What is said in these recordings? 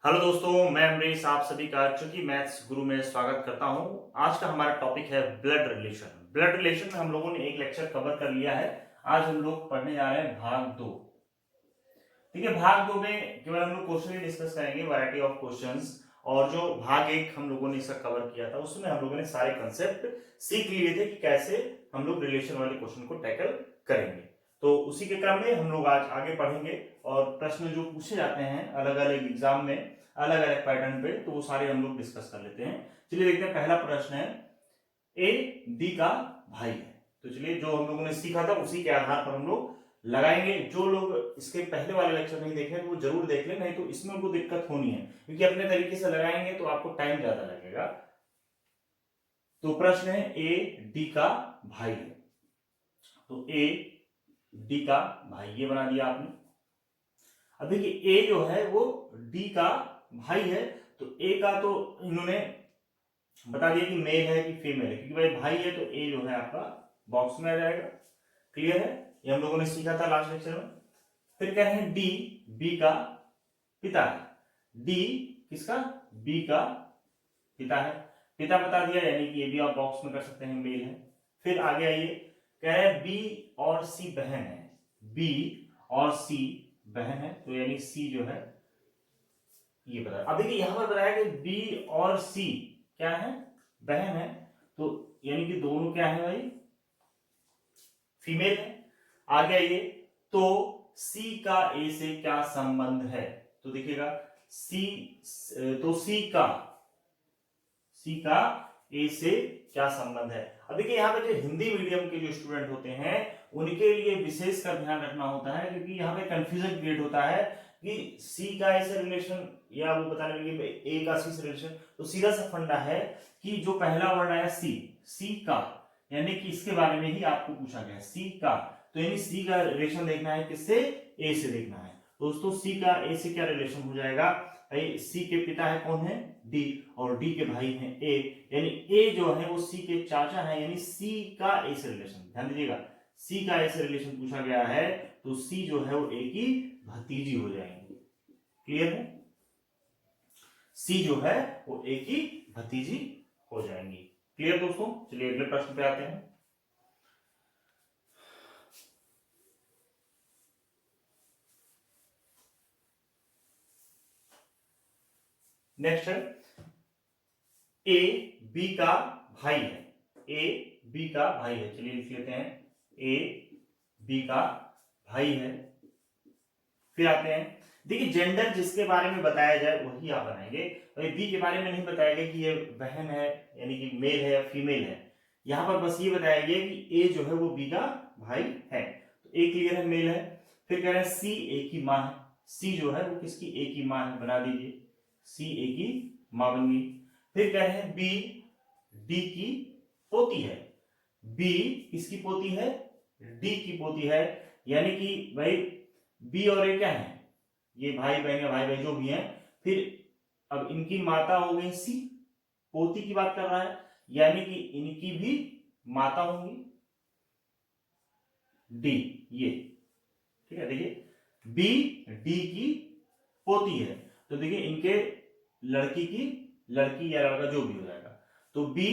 Hello दोस्तों, मैं अमरीश आप सभी का चुकी मैथ्स गुरु में स्वागत करता हूं। आज का हमारा टॉपिक है ब्लड रिलेशन। ब्लड रिलेशन में हम लोगों ने एक लेक्चर कवर कर लिया है। आज हम लोग पढ़ने जा रहे हैं भाग 2। ठीक है, भाग 2 में केवल हम लोग क्वेश्चन ही डिस्कस करेंगे, वैरायटी ऑफ क्वेश्चंस। और जो भाग 1 हम लोगों ने इसका कवर किया था उसमें हम लोगों ने सारे कंसेप्ट सीख लिए थे कि कैसे हम लोग रिलेशन वाले क्वेश्चन को टैकल करेंगे। तो उसी के क्रम में हम लोग आज आगे पढ़ेंगे और प्रश्न जो पूछे जाते हैं अलग अलग एग्जाम में अलग अलग पैटर्न पे, तो वो सारे हम लोग डिस्कस कर लेते हैं। चलिए देखते हैं, पहला प्रश्न है ए डी का भाई है। तो चलिए जो हम लोगों ने सीखा था उसी के आधार पर हम लोग लगाएंगे। जो लोग इसके पहले वाले लेक्चर नहीं देखे तो वो जरूर देख लें, नहीं तो इसमें उनको दिक्कत होनी है, क्योंकि अपने तरीके से लगाएंगे तो आपको टाइम ज्यादा लगेगा। तो प्रश्न है ए डी का भाई है। तो ए डी का भाई ये बना दिया आपने। अब देखिए ए जो है वो डी का भाई है, तो ए का तो इन्होंने बता दिया कि मेल है कि फीमेल है, क्योंकि भाई भाई है तो ए जो है आपका बॉक्स में आ जाएगा। क्लियर है, ये हम लोगों ने सीखा था लास्ट लेक्चर में। फिर कह रहे हैं डी बी का पिता है। डी किसका? बी का पिता है। पिता बता दिया, यानी कि ये भी आप बॉक्स में कर सकते हैं, मेल है। फिर आगे आइए, कह रहे हैं बी और सी बहन है। बी और सी बहन है, तो यानी सी जो है ये बताया। अब देखिए यहां पर बताया कि बी और सी क्या है? बहन है, तो यानी कि दोनों क्या है भाई? फीमेल है। आगे आइए, तो सी का ए से क्या संबंध है? तो देखिएगा सी, तो सी का ए से क्या संबंध है? अब देखिए यहाँ पे जो हिंदी मीडियम के जो स्टूडेंट होते हैं उनके लिए विशेष का ध्यान रखना होता है, क्योंकि यहाँ पे कंफ्यूजन क्रिएट होता है कि सी का ए से रिलेशन या वो बताने लगे ए का सी से रिलेशन। तो सीधा सा फंडा है कि जो पहला वर्ड आया सी का, यानी कि इसके बारे में ही आपको पूछा गया सी का, तो यानी सी का रिलेशन देखना है किससे? ए से देखना है। दोस्तों सी का ए से क्या रिलेशन हो जाएगा? सी के पिता है कौन है? डी, और डी के भाई हैं ए, यानी ए जो है वो सी के चाचा है, यानी सी का ए से रिलेशन। ध्यान दीजिएगा, सी का ए से रिलेशन पूछा गया है तो सी जो है वो ए की भतीजी हो जाएंगी। क्लियर है, सी जो है वो ए की भतीजी हो जाएंगी। क्लियर दोस्तों, चलिए अगले प्रश्न पे आते हैं। नेक्स्ट है ए बी का भाई है। ए बी का भाई है, चलिए लिख लेते हैं ए बी का भाई है। फिर आते हैं, देखिए जेंडर जिसके बारे में बताया जाए वही आप बनाएंगे। बी के बारे में नहीं बताया गया कि ये बहन है, यानी कि मेल है या फीमेल है। यहां पर बस ये बताया गया कि ए जो है वो बी का भाई है, तो ए क्लियर है, मेल है। फिर कह रहे हैं सी ए की माँ है। सी जो है वो किसकी? ए की माँ है, बना दीजिए सी ए की माँ बन गई। फिर कह रहे हैं बी डी की पोती है। बी किसकी पोती है? डी की पोती है, यानी कि भाई बी और ए क्या है? ये भाई बहन या भाई भाई जो भी हैं। फिर अब इनकी माता हो गई सी, पोती की बात कर रहा है, यानी कि इनकी भी माता होंगी डी, ये ठीक है। देखिए बी डी की पोती है, तो देखिए इनके लड़की या लड़का जो भी हो जाएगा, तो बी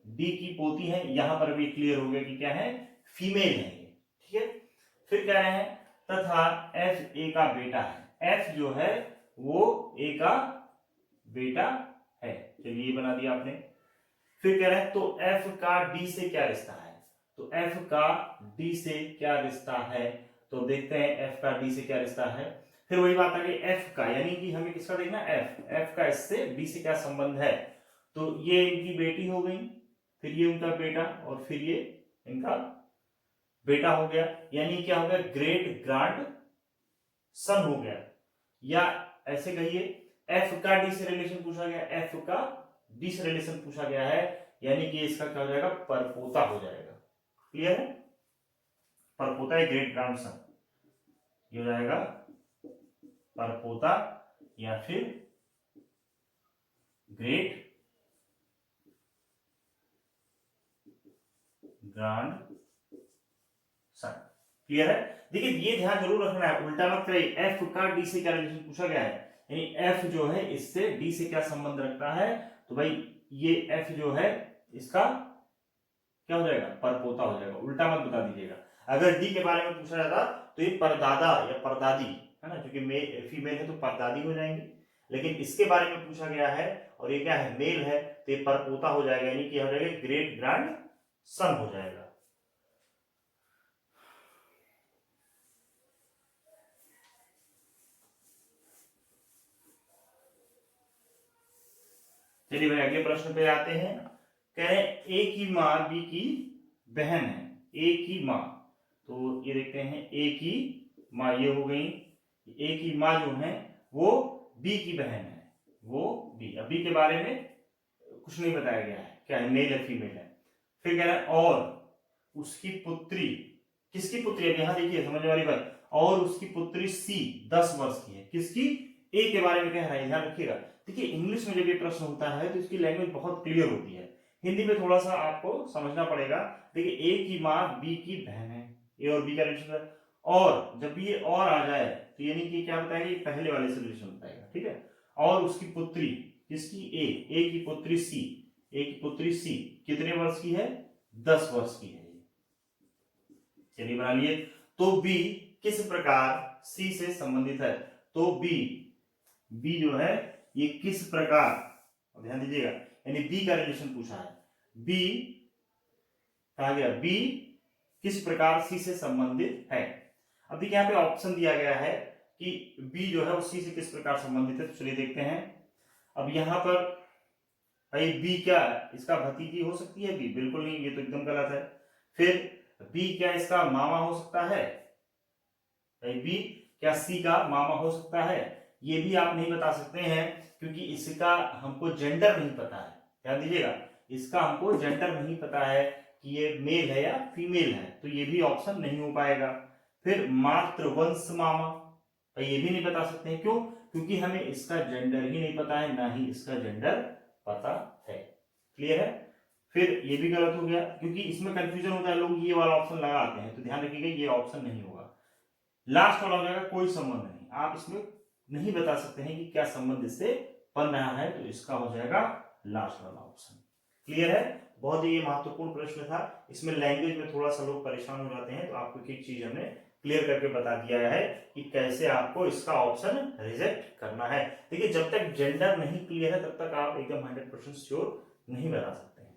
डी की पोती है। यहां पर भी क्लियर हो गया कि क्या है? फीमेल है ये। ठीक है, फिर कह रहे हैं तथा एफ ए का बेटा है। एफ जो है वो ए का बेटा है, चलिए ये बना दिया आपने। फिर कह रहे हैं तो एफ का डी से क्या रिश्ता है? तो एफ का डी से क्या रिश्ता है? तो देखते हैं एफ का डी से क्या रिश्ता है। फिर वही बात आ गई एफ का, यानी कि हमें किसका देखना? एफ का इससे डी से क्या संबंध है? तो ये इनकी बेटी हो गई, फिर ये उनका बेटा, और फिर ये इनका बेटा हो गया, यानी क्या हो गया? ग्रेट ग्रांड सन हो गया। या ऐसे कहिए एफ का डी से रिलेशन पूछा गया, एफ का डी से रिलेशन पूछा गया है, यानी कि इसका क्या हो जाएगा? परपोता हो जाएगा। क्लियर है, परपोता है ग्रेट ग्रांड सन, ये हो जाएगा परपोता या फिर ग्रेट ग्रांड सन। क्लियर है, देखिए ये ध्यान जरूर रखना है, उल्टा मत करिए। एफ का डी से क्या रिलेशन पूछा गया है, यानी एफ जो है इससे डी से क्या संबंध रखता है, तो भाई ये एफ जो है इसका क्या हो जाएगा, परपोता हो जाएगा। उल्टा मत बता दीजिएगा। अगर डी के बारे में पूछा जाता तो ये परदादा या परदादी है ना, क्योंकि फीमेल है तो परदादी हो जाएंगे, लेकिन इसके बारे में पूछा गया है और ये क्या है, मेल है, तो ये परपोता हो जाएगा, यानी कि हो जाएगा ग्रेट ग्रैंड सन हो जाएगा। चलिए भाई अगले प्रश्न पे आते हैं। कह रहे हैं ए की माँ बी की बहन है। ए की माँ, तो ये देखते हैं ए की माँ ये हो गई, ए की माँ जो है वो बी की बहन है, वो बी। अब बी के बारे में कुछ नहीं बताया गया है, क्या है, मेल है फीमेल है। फिर कह रहा है और उसकी पुत्री, किसकी पुत्री है, यहां देखिए समझने वाली बात, और उसकी पुत्री सी 10 वर्ष की है। किसकी, ए के बारे में कह रहा है, ध्यान रखिएगा। देखिए इंग्लिश में जब ये प्रश्न होता है तो इसकी लैंग्वेज बहुत क्लियर होती है, हिंदी में थोड़ा सा आपको समझना पड़ेगा। देखिए ए की माँ बी की बहन है, ए और बी का रिलेशन है, और जब ये और आ जाए तो यानी कि क्या बताएगा, ये पहले वाले से रिलेशन बताएगा, ठीक है। और उसकी पुत्री, किसकी, ए की पुत्री सी, ए की पुत्री सी कितने वर्ष की है, 10 वर्ष की है। चलिए बना लिए। तो बी किस प्रकार सी से संबंधित है, तो बी जो है ये किस प्रकार, ध्यान दीजिएगा, यानी बी का रिलेशन पूछा है, बी कहा गया, बी किस प्रकार सी से संबंधित है। अभी यहाँ पे ऑप्शन दिया गया है कि बी जो है वो सी से किस प्रकार संबंधित है, तो चलिए देखते हैं। अब यहां पर भाई बी क्या इसका भतीजी हो सकती है, बी बिल्कुल नहीं, ये तो एकदम गलत है। फिर बी क्या इसका मामा हो सकता है, भाई बी क्या सी का मामा हो सकता है, ये भी आप नहीं बता सकते हैं, क्योंकि इसका हमको जेंडर नहीं पता है। ध्यान दीजिएगा, इसका हमको जेंडर नहीं पता है कि ये मेल है या फीमेल है, तो ये भी ऑप्शन नहीं हो पाएगा। फिर मातृवंश मामा, तो ये भी नहीं बता सकते हैं, क्यों, क्योंकि हमें इसका जेंडर ही नहीं पता है, ना ही इसका जेंडर पता है। क्लियर है। फिर ये भी गलत हो गया, क्योंकि इसमें कंफ्यूजन होता है, लोग ये वाला ऑप्शन लगाते हैं, तो ध्यान रखिएगा ये ऑप्शन नहीं होगा। लास्ट वाला हो जाएगा कोई संबंध नहीं, आप इसमें नहीं बता सकते हैं कि क्या संबंध इससे बन रहा है, तो इसका हो जाएगा लास्ट वाला ऑप्शन। क्लियर है। बहुत ही ये महत्वपूर्ण प्रश्न था, इसमें लैंग्वेज में थोड़ा सा लोग परेशान हो जाते हैं, तो आपको एक चीज हमने क्लियर करके बता दिया है कि कैसे आपको इसका ऑप्शन रिजेक्ट करना है। देखिए जब तक जेंडर नहीं क्लियर है तब तक आप एकदम 100% श्योर नहीं बता सकते हैं।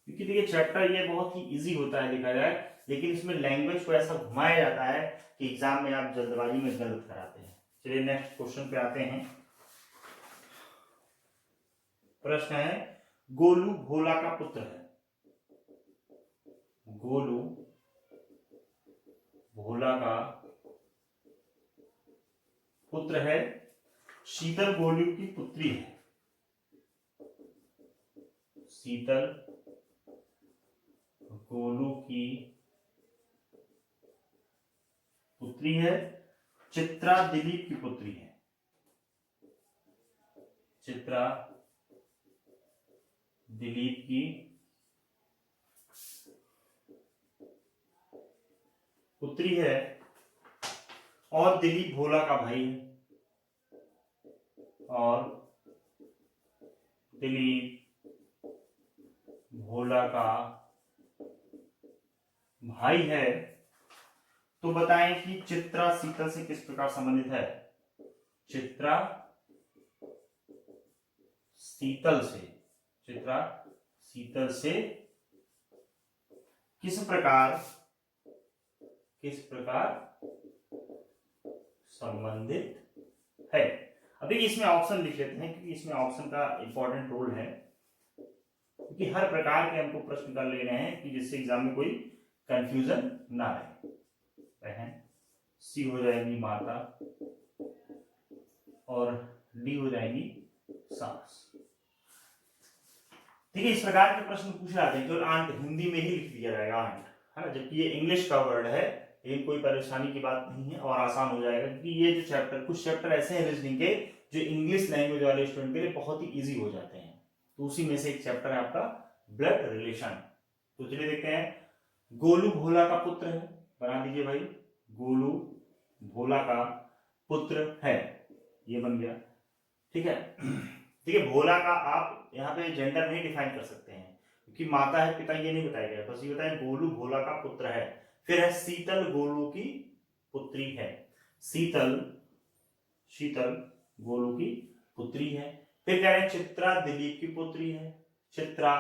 क्योंकि देखिए चैप्टर ये बहुत ही इजी होता है देखा जाए, लेकिन इसमें लैंग्वेज को ऐसा घुमाया जाता है कि एग्जाम में आप जल्दबाजी में गलत कराते हैं। चलिए नेक्स्ट क्वेश्चन पे आते हैं। प्रश्न है गोलू भोला का पुत्र है, गोलू भोला का पुत्र है, शीतल गोलू की पुत्री है, शीतल गोलू की पुत्री है, चित्रा दिलीप की पुत्री है, चित्रा दिलीप की पुत्री है, और दिलीप भोला का भाई है, और दिलीप भोला का भाई है। तो बताएं कि चित्रा शीतल से किस प्रकार संबंधित है, चित्रा शीतल से, चित्रा शीतल से किस प्रकार संबंधित है। अभी इसमें ऑप्शन लिख लेते हैं, क्योंकि इसमें ऑप्शन का इंपॉर्टेंट रोल है, क्योंकि हर प्रकार के हमको प्रश्न कर ले रहे हैं कि जिससे एग्जाम में कोई कंफ्यूजन ना रहे। बहन, सी हो जाएगी माता, और डी हो जाएगी सास। ठीक है, इस प्रकार के प्रश्न पूछे जाते हैं, केवल आंट हिंदी में ही लिख दिया जाएगा आंट, है ना, जबकि ये इंग्लिश का वर्ड है, लेकिन कोई परेशानी की बात नहीं है और आसान हो जाएगा, क्योंकि ये जो चैप्टर, कुछ चैप्टर ऐसे हैं रीजनिंग के जो इंग्लिश लैंग्वेज वाले स्टूडेंट के लिए बहुत ही इजी हो जाते हैं, तो उसी में से एक चैप्टर है आपका ब्लड रिलेशन। तो चलिए देखते हैं गोलू भोला का पुत्र है, बना दीजिए भाई, गोलू भोला का पुत्र है, ये बन गया। ठीक है, ठीक है, भोला का आप यहाँ पे जेंडर नहीं डिफाइन कर सकते हैं क्योंकि माता है पिता ये नहीं बताया गया, बस ये बताया गोलू भोला का पुत्र है। फिर है शीतल गोलू की पुत्री है, शीतल, शीतल गोलू की पुत्री है। फिर कह रहे हैं चित्रा दिलीप की पुत्री है, चित्रा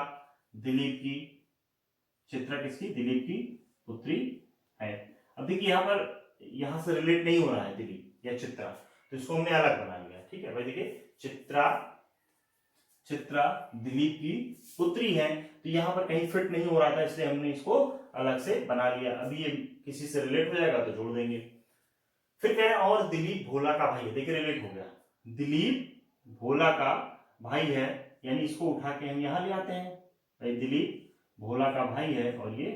दिलीप की, चित्रा किसकी, दिलीप की पुत्री है। अब देखिए यहाँ पर, यहां से रिलेट नहीं हो रहा है दिलीप या चित्रा, तो इसको हमने अलग बना लिया। ठीक है भाई, देखिए चित्रा, चित्रा दिलीप की पुत्री है, तो यहाँ पर कहीं फिट नहीं हो रहा था, इसलिए हमने इसको अलग से बना लिया। अभी ये किसी से रिलेट हो जाएगा तो जोड़ देंगे। फिर कह रहे हैं और दिलीप भोला का भाई है, देखिए रिलेट हो गया, दिलीप भोला का भाई है, यानी इसको उठा के हम यहां ले आते हैं भाई, दिलीप भोला का भाई है और ये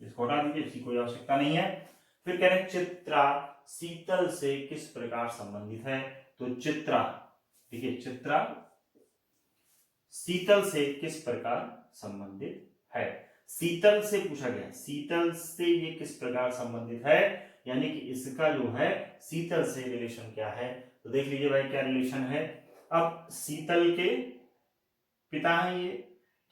इसको हटा दीजिए, इसकी कोई आवश्यकता नहीं है। फिर कह रहे हैं चित्रा शीतल से किस प्रकार संबंधित है, तो चित्रा, देखिए चित्रा शीतल से किस प्रकार संबंधित है, शीतल से पूछा गया, शीतल से ये किस प्रकार संबंधित है, यानी कि इसका जो है शीतल से रिलेशन क्या है, तो देख लीजिए भाई क्या रिलेशन है। अब शीतल के पिता हैं ये,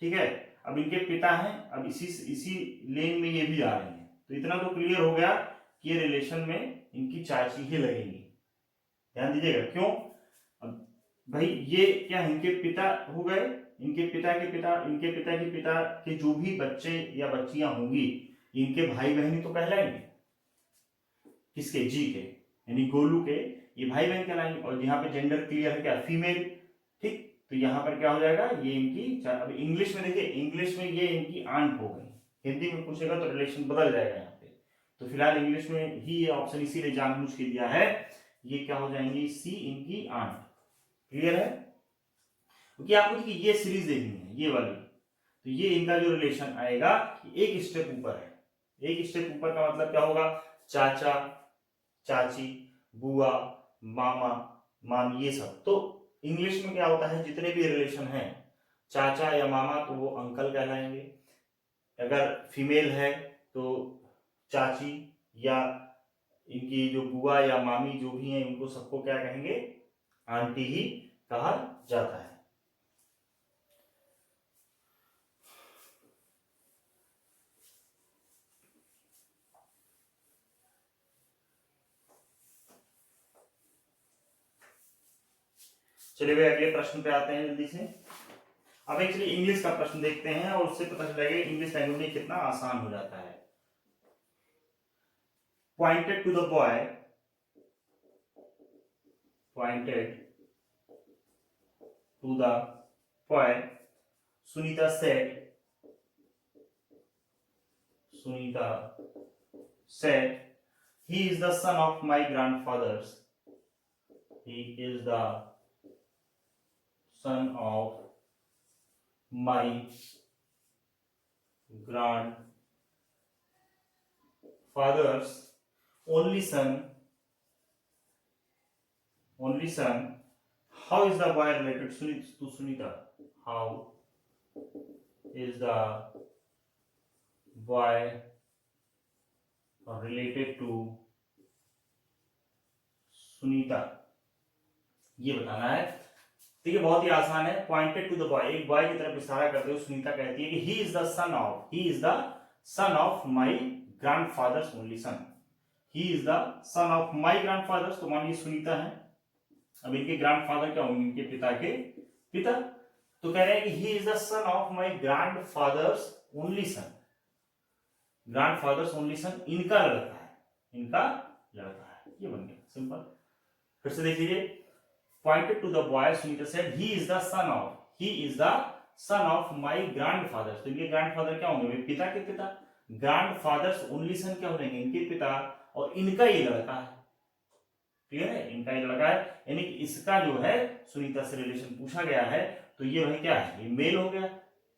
ठीक है, अब इनके पिता हैं, अब इसी लेन में ये भी आ रहे हैं, तो इतना तो क्लियर हो गया कि ये रिलेशन में इनकी चाची ही लगेंगी। ध्यान दीजिएगा, क्यों, अब भाई ये क्या इनके पिता हो गए, इनके पिता के पिता, इनके पिता के पिता के जो भी बच्चे या बच्चियां होंगी, इनके भाई बहनी तो कहलाएंगे, किसके, जी के, यानी गोलू के ये भाई बहन कहलाएंगे। और यहाँ पे जेंडर क्लियर है क्या, फीमेल, ठीक, तो यहाँ पर क्या हो जाएगा, ये इनकी, अब इंग्लिश में देखिए, इंग्लिश में ये इनकी आंट हो गई, हिंदी में पूछेगा तो रिलेशन बदल जाएगा यहाँ पे, तो फिलहाल इंग्लिश में ही ये ऑप्शन इसीलिए जानबूझ के दिया है, ये क्या हो जाएंगी, सी इनकी आंट। क्लियर है, क्योंकि आपको देखिए ये सीरीज देखनी है ये वाली, तो ये इनका जो रिलेशन आएगा एक स्टेप ऊपर है, एक स्टेप ऊपर का मतलब क्या होगा, चाचा चाची, बुआ, मामा, मामी, ये सब। तो इंग्लिश में क्या होता है, जितने भी रिलेशन हैं, चाचा या मामा तो वो अंकल कहलाएंगे, अगर फीमेल है तो चाची, या इनकी जो बुआ या मामी जो भी हैं उनको सबको क्या कहेंगे, आंटी ही कहा जाता है। चलिए भाई अगले प्रश्न पे आते हैं जल्दी से। अब एक्चुअली इंग्लिश का प्रश्न देखते हैं और उससे पता चलेगा इंग्लिश लैंग्वेज में कितना आसान हो जाता है। Pointed to the boy, pointed to the boy, Sunita said, he is the son of my grandfathers, he is the son of my grandfather's only son. How is the boy related to Sunita? How is the boy related to Sunita? ये बताना है। ठीक है, बहुत ही आसान है। Pointed to the boy, एक boy की तरफ इशारा करते हुए सुनीता कहती है कि ही is the son of my grandfathers only son. He is the son of my grandfathers, तो मानिए सुनीता है, अब इनके ग्रैंडफादर क्या होंगे, इनके पिता के पिता, तो कह रहे हैं कि ही is the son of my grandfathers only son. Grandfathers only son इनका लड़का है, इनका लड़का है, ये बन गया सिंपल। फिर से देख लीजिए, pointed to the boy Sunita said he is the son of my grandfathers, तो इनके ग्रैंडफादर क्या होंगे, पिता के पिता। ग्रैंडफादर्स ओनली सन क्या हो जाएंगे, इनके पिता, और इनका ये लड़का है। क्लियर है, इनका ये लड़का है, यानी कि इसका जो है सुनीता से रिलेशन पूछा गया है, तो ये भाई क्या है, ये मेल हो गया,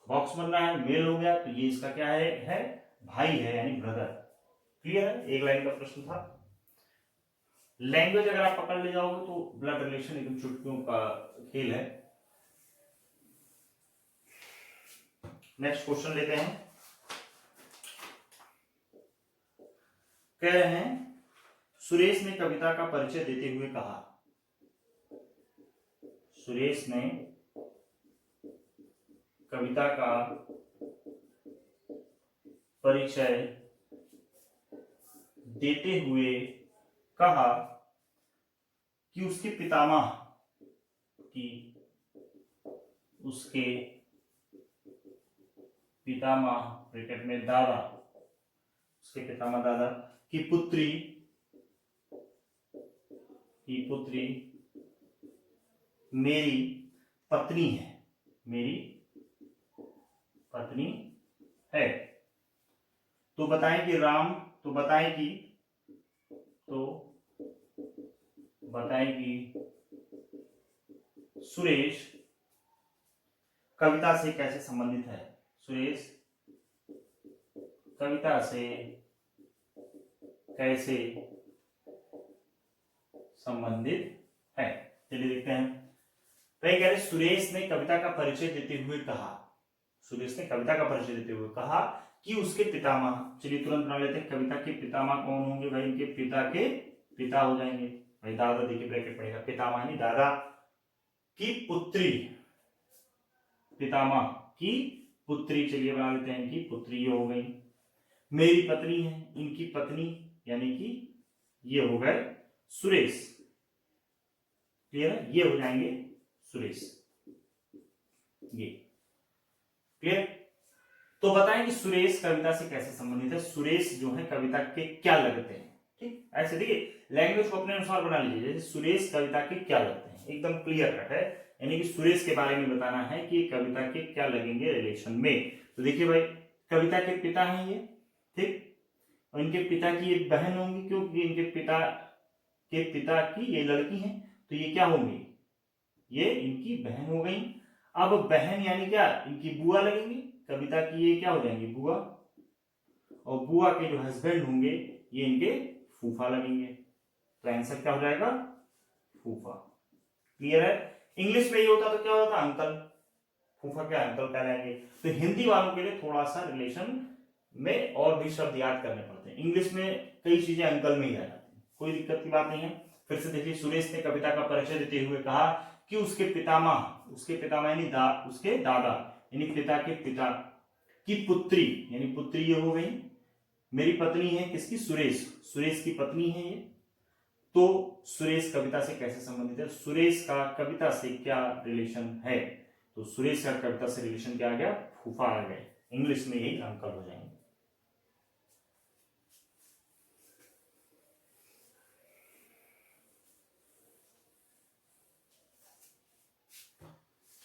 बॉक्स बन रहा है, मेल हो गया, तो ये इसका क्या है भाई है, यानी ब्रदर। क्लियर है, एक लाइन का प्रश्न था। लैंग्वेज अगर आप पकड़ ले जाओगे तो ब्लड रिलेशन एकदम चुटकियों का खेल है। नेक्स्ट क्वेश्चन लेते हैं। कह रहे हैं सुरेश ने कविता का परिचय देते हुए कहा, सुरेश ने कविता का परिचय देते हुए कहा कि उसके पितामह ब्रैकेट में दादा, उसके पितामह दादा की पुत्री मेरी पत्नी है। तो बताएं कि सुरेश कविता से कैसे संबंधित है। सुरेश कविता से कैसे संबंधित है। चलिए देखते हैं। वही कह रहे सुरेश ने कविता का परिचय देते हुए कहा कि उसके पितामह, चलिए तुरंत बना लेते हैं, कविता के पितामह कौन होंगे भाई, इनके पिता के पिता हो जाएंगे भाई, दादा देखिए ब्रैकेट पड़ेगा, पितामह यानी दादा की पुत्री, पितामह की पुत्री, चलिए बना लेते हैं इनकी पुत्री हो गई। मेरी पत्नी है, इनकी पत्नी यानी कि ये हो गए सुरेश, क्लियर है, ये हो जाएंगे सुरेश, ये क्लियर। तो बताएं कि सुरेश कविता से कैसे संबंधित है, सुरेश जो है कविता के क्या लगते हैं। ठीक, ऐसे देखिए लैंग्वेज को अपने अनुसार बना लीजिए, जैसे सुरेश कविता के क्या लगते हैं, एकदम क्लियर कट है, यानी कि सुरेश के बारे में बताना है कि कविता के क्या लगेंगे रिलेशन में। तो देखिए भाई कविता के पिता हैं ये, ठीक, और इनके पिता की एक बहन होंगी, क्योंकि इनके पिता की ये लड़की है, तो ये क्या होंगी, ये इनकी बहन हो गई। अब बहन यानी क्या, इनकी बुआ लगेंगी, कविता की ये क्या हो जाएंगी, बुआ, और बुआ के जो हस्बैंड होंगे ये इनके फूफा लगेंगे, तो आंसर क्या हो जाएगा, फूफा, क्लियर है। इंग्लिश में ये होता तो क्या होता, अंकल, फूफा क्या अंकल कहलाएंगे। तो हिंदी वालों के लिए थोड़ा सा रिलेशन में और भी शब्द याद करने पड़ते हैं, इंग्लिश में कई चीजें अंकल में ही आ जाती हैं, कोई दिक्कत की बात नहीं है। फिर से देखिए, सुरेश ने कविता का परिचय देते हुए कहा कि उसके पितामह यानी उसके दादा यानी पिता के पिता की पुत्री यानी पुत्री ये हो गई, मेरी पत्नी है, किसकी, सुरेश की पत्नी है ये। तो सुरेश कविता से कैसे संबंधित है, सुरेश का कविता से क्या रिलेशन है, तो सुरेश का कविता से रिलेशन क्या आ गया, फूफा आ गए, इंग्लिश में यही अंकल हो जाएंगे।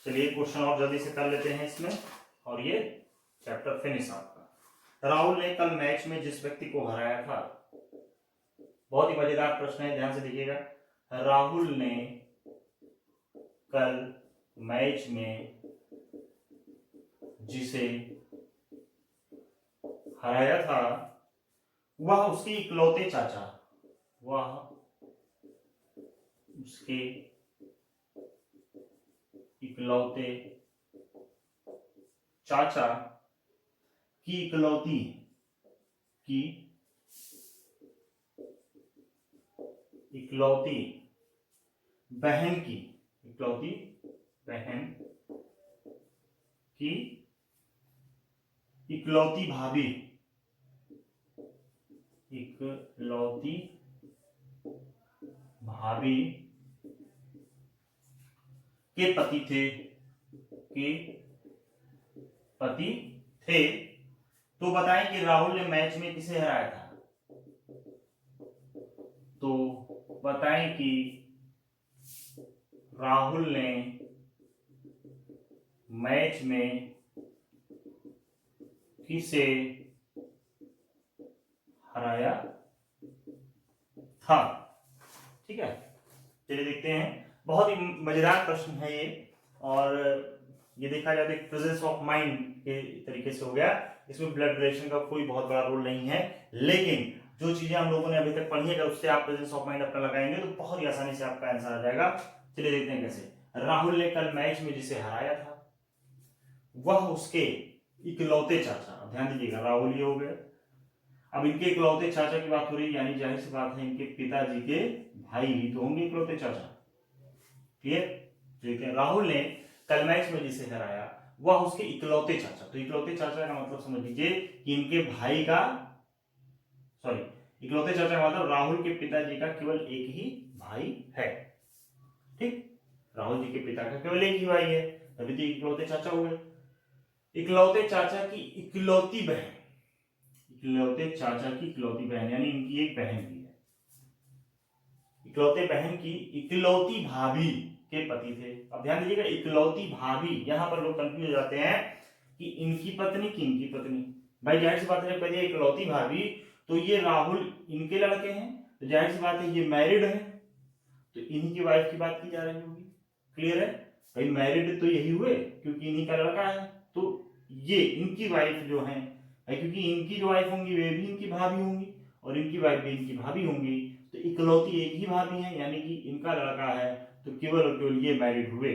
चलिए क्वेश्चन और जल्दी से कर लेते हैं इसमें, और ये चैप्टर फिनिश आपका। राहुल ने कल मैच में जिस व्यक्ति को हराया था, बहुत ही मजेदार प्रश्न है, ध्यान से देखिएगा। राहुल ने कल मैच में जिसे हराया था वह उसके इकलौते चाचा की इकलौती बहन की इकलौती भाभी के पति थे। तो बताएं कि राहुल ने मैच में किसे हराया था, तो बताएं कि राहुल ने मैच में किसे हराया था। ठीक है, चलिए देखते हैं, बहुत ही मजेदार प्रश्न है ये, और ये देखा जाए तो एक प्रेजेंस ऑफ माइंड के तरीके से हो गया, इसमें ब्लड रिलेशन का कोई बहुत बड़ा रोल नहीं है, लेकिन जो चीजें हम लोगों ने अभी तक पढ़ी है अगर उससे आप प्रेजेंस ऑफ माइंड अपना लगाएंगे तो बहुत ही आसानी से आपका आंसर आ जाएगा। चलिए देखते हैं कैसे। राहुल ने कल मैच में जिसे हराया था वह उसके इकलौते चाचा, ध्यान दीजिएगा राहुल ये हो गए, अब इनके इकलौते चाचा की बात हो रही है, यानी जाहिर सी बात है इनके पिताजी के भाई ही तो होंगे इकलौते चाचा। क्लियर? ठीक है, राहुल ने कल मैच में जिसे हराया वह उसके इकलौते चाचा, तो इकलौते चाचा का मतलब समझ लीजिए कि इनके भाई का, सॉरी, इकलौते चाचा का मतलब राहुल के पिताजी का केवल एक ही भाई है। ठीक, राहुल जी के पिता का केवल एक ही भाई है, तभी तो इकलौते चाचा हुए। इकलौते चाचा की इकलौती बहन, इकलौते चाचा की इकलौती बहन यानी इनकी एक बहन भी है। इकलौते बहन की इकलौती भाभी के पति थे। अब ध्यान दीजिएगा, इकलौती भाभी, यहां पर लोग कंफ्यूज हो जाते हैं कि इनकी पत्नी की इनकी पत्नी। भाई जाहिर सी बात है, जब इकलौती भाभी तो ये राहुल इनके लड़के हैं, तो जाहिर सी बात है ये मैरिड है, तो इन्हीं की वाइफ की बात की जा रही होगी। क्लियर है भाई, मैरिड तो यही हुए क्योंकि इन्हीं का लड़का है, तो ये इनकी वाइफ जो है, क्योंकि इनकी जो वाइफ होंगी वे भी इनकी भाभी होंगी और इनकी वाइफ भी इनकी भाभी होंगी, तो इकलौती एक ही भाभी है यानी कि इनका लड़का है, तो केवल और केवल ये मैरिड हुए।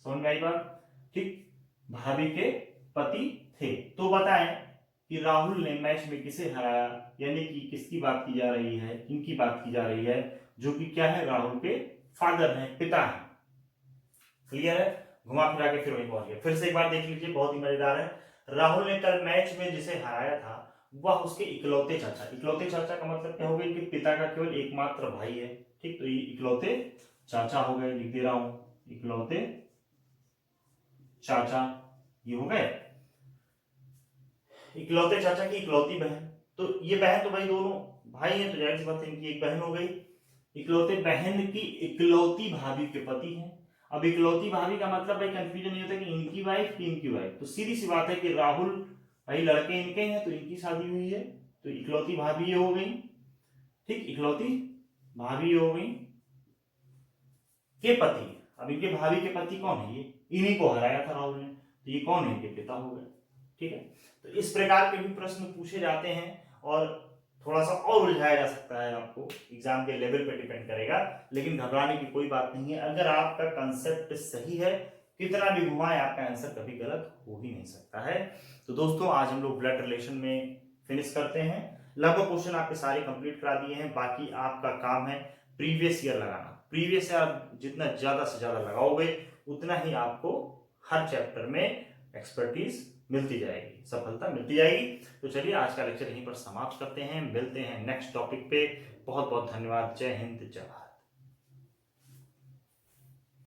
समझ में आई बात? ठीक, भाभी के पति थे। तो बताएं कि राहुल ने मैच में किसे हराया, यानी कि किसकी बात की जा रही है, इनकी बात की जा रही है, जो कि क्या है, राहुल के फादर हैं, पिता हैं। क्लियर है? घुमा फिरा के फिर वही पहुंच गया। फिर से एक बार देख लीजिए, बहुत ही मजेदार है। राहुल ने कल मैच में जिसे हराया था वह उसके इकलौते चाचा, इकलौते चाचा का मतलब क्या हो गया, कि पिता का केवल एकमात्र भाई है। ठीक, तो ये इकलौते चाचा हो गए, लिख दे रहा हूं, इकलौते चाचा ये हो गए। इकलौते चाचा की इकलौती बहन, तो ये बहन तो भाई दोनों भाई हैं, तो जाहिर सी बात है इनकी एक बहन हो गई। इकलौते बहन की इकलौती भाभी के पति हैं। अब इकलौती भाभी का मतलब भाई कंफ्यूजन नहीं होता कि इनकी वाइफ की इनकी वाइफ, तो सीधी सी बात है कि राहुल भाई लड़के इनके हैं तो इनकी शादी हुई है, तो इकलौती भाभी ये हो गई। ठीक, इकलौती भाभी ये हो गई के पति। अब इनके भाभी के पति कौन है, ये इन्हीं को हराया था राहुल ने, तो ये कौन है, इनके पिता हो गए। ठीक है, तो इस प्रकार के भी प्रश्न पूछे जाते हैं और थोड़ा सा और उलझाया जा सकता है, आपको एग्जाम के लेवल पे डिपेंड करेगा, लेकिन घबराने की कोई बात नहीं है। अगर आपका कंसेप्ट सही है, कितना भी घुमाए आपका आंसर कभी गलत हो ही नहीं सकता है। तो दोस्तों आज हम लोग ब्लड रिलेशन में फिनिश करते हैं। लगभग क्वेश्चन आपके सारे कंप्लीट करा दिए हैं, बाकी आपका काम है प्रीवियस ईयर लगाना। प्रीवियस ईयर जितना ज्यादा से ज्यादा लगाओगे उतना ही आपको हर चैप्टर में एक्सपर्टीज मिलती जाएगी, सफलता मिलती जाएगी। तो चलिए आज का लेक्चर यहीं पर समाप्त करते हैं, मिलते हैं नेक्स्ट टॉपिक पे। बहुत बहुत धन्यवाद, जय हिंद, जय भारत।